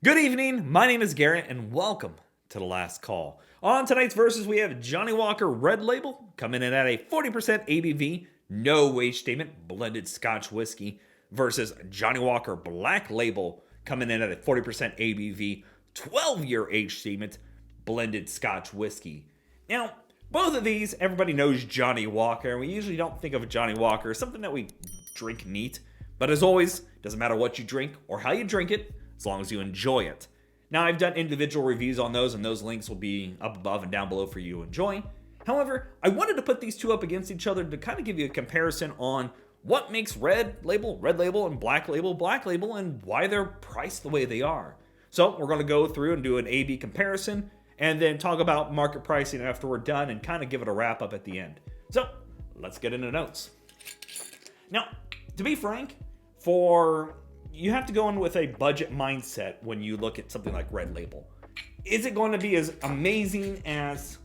Good evening, my name is Garrett, and welcome to The Last Call. On tonight's verses, we have Johnnie Walker Red Label coming in at a 40% ABV, no age statement, blended Scotch whiskey, versus Johnnie Walker Black Label coming in at a 40% ABV, 12-year age statement, blended Scotch whiskey. Now, both of these, everybody knows Johnnie Walker, and we usually don't think of Johnnie Walker as something that we drink neat. But as always, doesn't matter what you drink or how you drink it, as long as you enjoy it. Now, I've done individual reviews on those, and those links will be up above and down below for you to enjoy. However, I wanted to put these two up against each other to kind of give you a comparison on what makes Red Label, and Black Label, and why they're priced the way they are. So we're going to go through and do an A-B comparison, and then talk about market pricing after we're done, and kind of give it a wrap up at the end. So let's get into notes. Now, to be frank, you have to go in with a budget mindset when you look at something like Red Label. Is it going to be as amazing as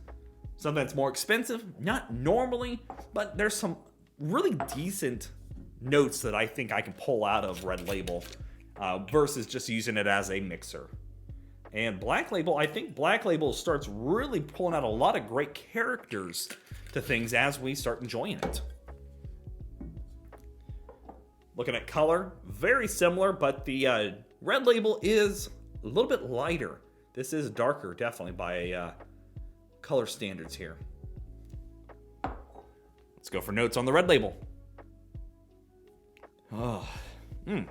something that's more expensive? Not normally, but there's some really decent notes that I think I can pull out of Red Label versus just using it as a mixer. And Black Label, I think Black Label starts really pulling out a lot of great characters to things as we start enjoying it. Looking at color, very similar, but the Red Label is a little bit lighter. This is darker, definitely, by color standards here. Let's go for notes on the Red Label. Been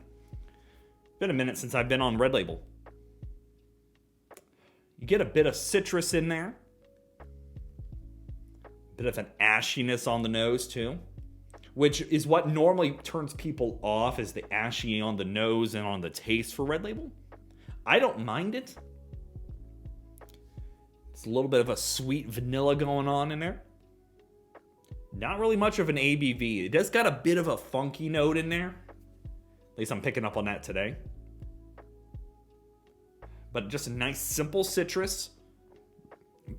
a minute since I've been on Red Label. You get a bit of citrus in there. A bit of an ashiness on the nose, too. Which is what normally turns people off, is the ashy on the nose and on the taste for Red Label. I don't mind it. It's a little bit of a sweet vanilla going on in there. Not really much of an ABV. It does got a bit of a funky note in there. At least I'm picking up on that today. But just a nice simple citrus.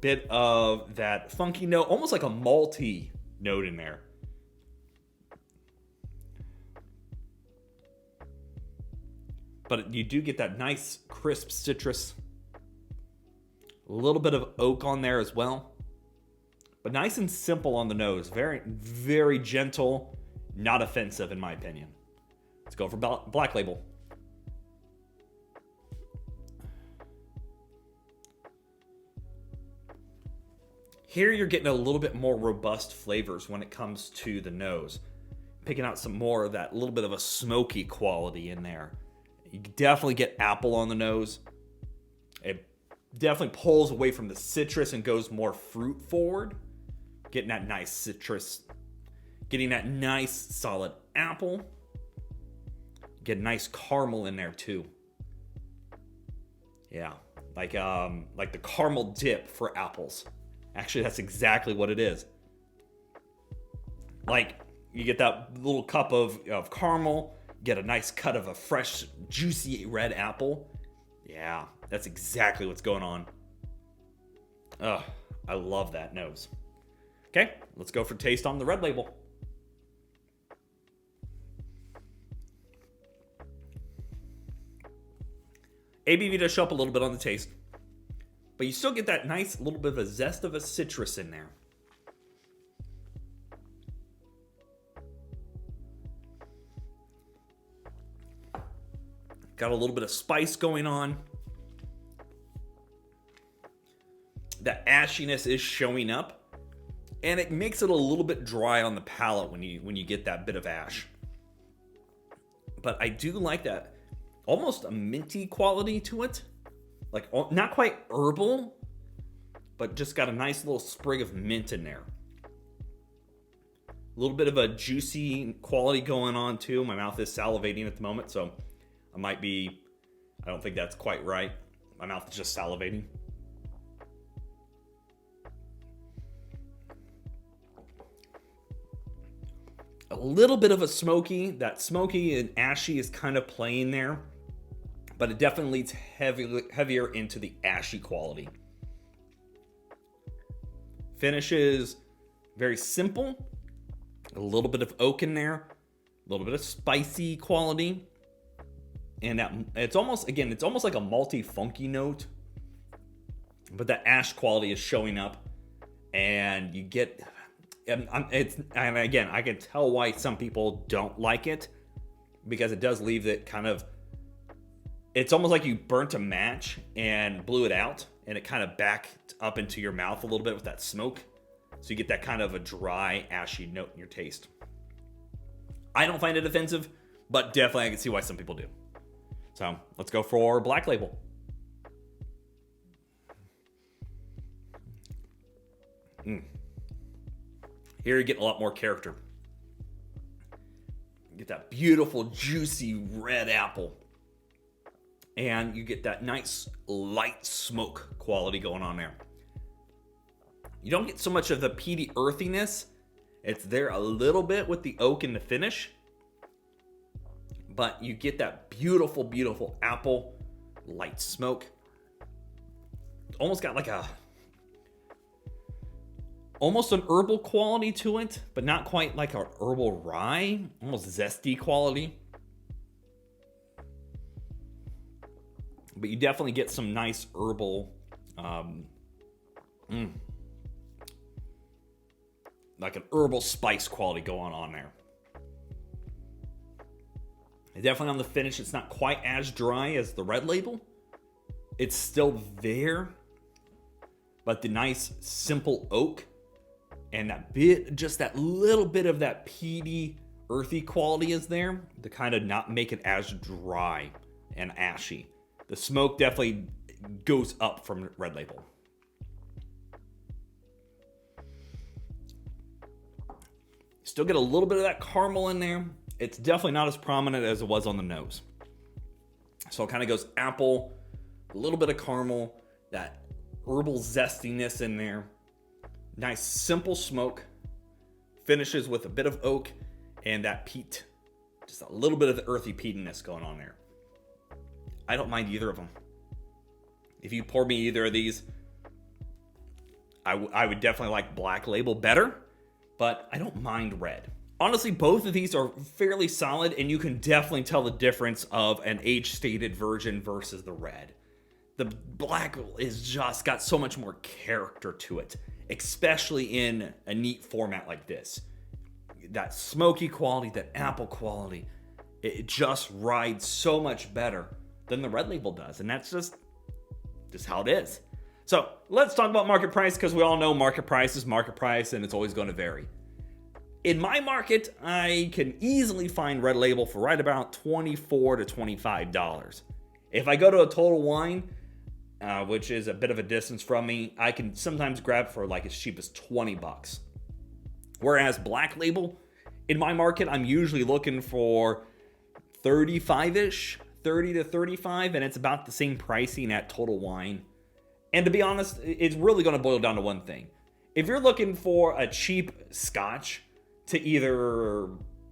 Bit of that funky note, almost like a malty note in there. But you do get that nice crisp citrus. A little bit of oak on there as well. But nice and simple on the nose. Very, very gentle. Not offensive in my opinion. Let's go for Black Label. Here you're getting a little bit more robust flavors when it comes to the nose. Picking out some more of that little bit of a smoky quality in there. You definitely get apple on the nose. It definitely pulls away from the citrus and goes more fruit forward. Getting that nice citrus. Getting that nice solid apple. Get nice caramel in there too. Yeah, like the caramel dip for apples. Actually, that's exactly what it is. Like, you get that little cup of caramel. Get a nice cut of a fresh, juicy red apple. Yeah, that's exactly what's going on. Ugh, I love that nose. Okay, let's go for taste on the Red Label. ABV does show up a little bit on the taste, but you still get that nice little bit of a zest of a citrus in there. Got a little bit of spice going on. The ashiness is showing up, and it makes it a little bit dry on the palate when you get that bit of ash. But I do like that almost a minty quality to it. Like, not quite herbal, but just got a nice little sprig of mint in there. A little bit of a juicy quality going on too. My mouth is salivating at the moment, so I don't think that's quite right. My mouth is just salivating. A little bit of a smoky. That smoky and ashy is kind of playing there, but it definitely leads heavier into the ashy quality. Finish is very simple. A little bit of oak in there. A little bit of spicy quality. And that it's almost like a malty funky note, but that ash quality is showing up, and you get and again, I can tell why some people don't like it, because it does leave it kind of, it's almost like you burnt a match and blew it out, and it kind of backed up into your mouth a little bit with that smoke. So you get that kind of a dry, ashy note in your taste. I don't find it offensive, but definitely I can see why some people do. So let's go for Black Label. Here you get a lot more character. You get that beautiful, juicy red apple. And you get that nice, light smoke quality going on there. You don't get so much of the peaty earthiness. It's there a little bit with the oak in the finish. But you get that beautiful, beautiful apple, light smoke. Almost got like almost an herbal quality to it, but not quite like an herbal rye. Almost zesty quality. But you definitely get some nice herbal, like an herbal spice quality going on there. Definitely on the finish, it's not quite as dry as the Red Label. It's still there, but the nice simple oak and just that little bit of that peaty, earthy quality is there to kind of not make it as dry and ashy. The smoke definitely goes up from Red Label. Still get a little bit of that caramel in there. It's definitely not as prominent as it was on the nose. So it kind of goes apple, a little bit of caramel, that herbal zestiness in there. Nice simple smoke. Finishes with a bit of oak and that peat. Just a little bit of the earthy peatiness going on there. I don't mind either of them. If you pour me either of these, I would definitely like Black Label better, but I don't mind red. Honestly, both of these are fairly solid, and you can definitely tell the difference of an age-stated version versus the red. The black is just got so much more character to it, especially in a neat format like this. That smoky quality, that apple quality, it just rides so much better than the Red Label does, and that's just how it is. So let's talk about market price, because we all know market price is market price, and it's always going to vary. In my market, I can easily find Red Label for right about $24 to $25. If I go to a Total Wine, which is a bit of a distance from me, I can sometimes grab for like as cheap as $20. Whereas Black Label, in my market, I'm usually looking for 35-ish, 30 to 35, and it's about the same pricing at Total Wine. And to be honest, it's really going to boil down to one thing. If you're looking for a cheap scotch to either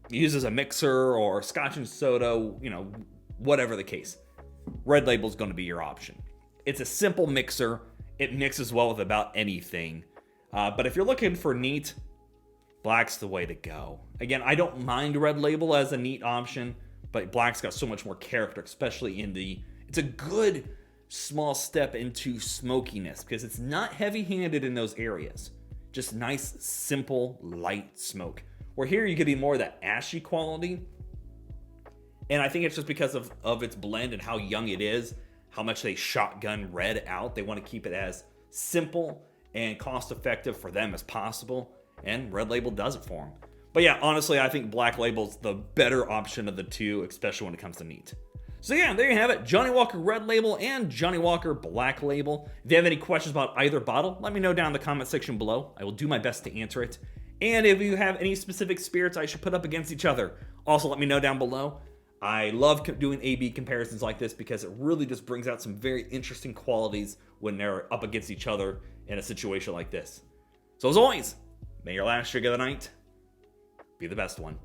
use as a mixer or scotch and soda, whatever the case, Red Label is going to be your option. It's a simple mixer. It mixes well with about anything. But if you're looking for neat, Black's the way to go. Again, I don't mind Red Label as a neat option, but Black's got so much more character, especially it's a good small step into smokiness, because it's not heavy-handed in those areas. Just nice, simple, light smoke. Where here you're getting more of that ashy quality. And I think it's just because of its blend and how young it is, how much they shotgun red out. They want to keep it as simple and cost-effective for them as possible. And Red Label does it for them. But yeah, honestly, I think Black Label's the better option of the two, especially when it comes to neat. So yeah, there you have it. Johnnie Walker Red Label and Johnnie Walker Black Label. If you have any questions about either bottle, let me know down in the comment section below. I will do my best to answer it. And if you have any specific spirits I should put up against each other, also let me know down below. I love doing A/B comparisons like this because it really just brings out some very interesting qualities when they're up against each other in a situation like this. So as always, may your last drink of the night be the best one.